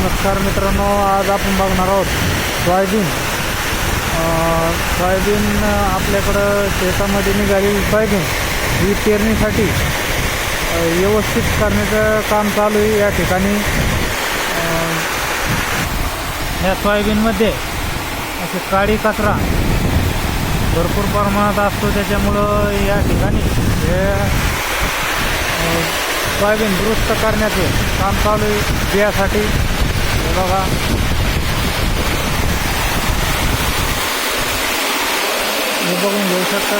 नमस्कार मित्रांनो, आज आपण बघणार आहोत सोयाबीन. आपल्याकडं शेतामध्ये निघालेली सोयाबीन ही पेरणीसाठी व्यवस्थित करण्याचं काम चालू आहे. या ठिकाणी या सोयाबीनमध्ये असे काळी कचरा भरपूर प्रमाणात असतो, त्याच्यामुळं या ठिकाणी हे सोयाबीन दुरुस्त करण्याचे काम चालू आहे बियासाठी. हे बघा, हे बघून घेऊ शकता.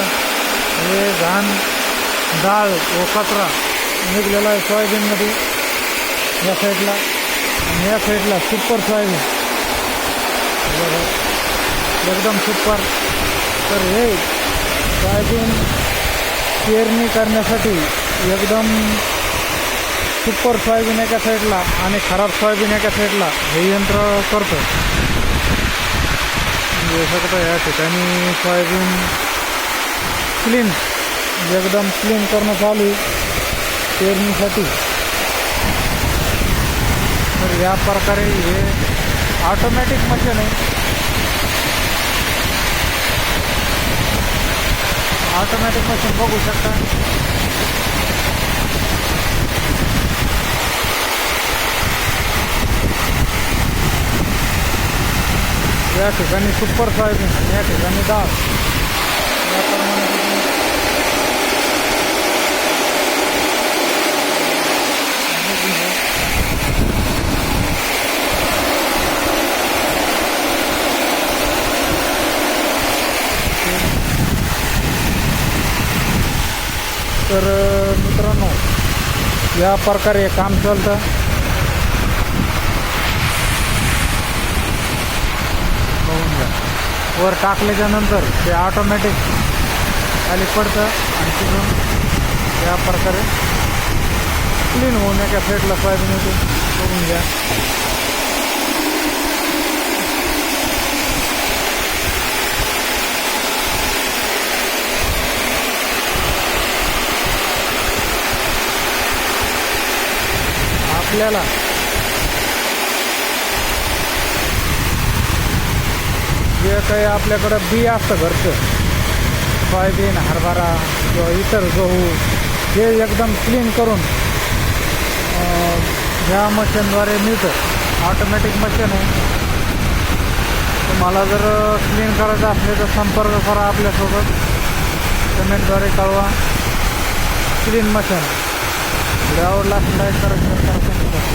हे घाण डाळ व कचरा निघलेला आहे सोयाबीनमध्ये या साईडला, आणि या साईडला सुपर सोयाबीन बघा, एकदम सुपर. तर हे सोयाबीन पेरणी करण्यासाठी एकदम सुपर सोयाबीन एका साईडला आणि खराब सोयाबीन एका साईडला हे यंत्र करतो. येऊ शकता या ठिकाणी सोयाबीन क्लीन, एकदम क्लीन करणं चालू आहे पेरणीसाठी. तर या प्रकारे हे ऑटोमॅटिक मशीन आहे. ऑटोमॅटिक मशीन बघू शकता. या ठिकाणी सुपर सोयाबीन, या ठिकाणी डाळ. याप्रमाणे तर मित्रांनो, या प्रकारे काम चालतं. वर टाकल्याच्या नंतर ते ऑटोमॅटिक खाली पडतं आणि तिथून या प्रकारे क्लीन होऊन एका साईडला सोयाबीन होते. बघून घ्या. आपल्याला जे काही आपल्याकडं बी असतं घरचं, सोयाबीन, हरभरा किंवा इतर गहू, हे एकदम क्लीन करून ह्या मशीनद्वारे मिळतं. ऑटोमॅटिक मशीन आहे. तुम्हाला जर क्लीन करायचं असले तर संपर्क करा आपल्यासोबत, कमेंटद्वारे कळवा. Clean machine. व्हिडिओ आवडला असेल लाईक करा, शेअर करा.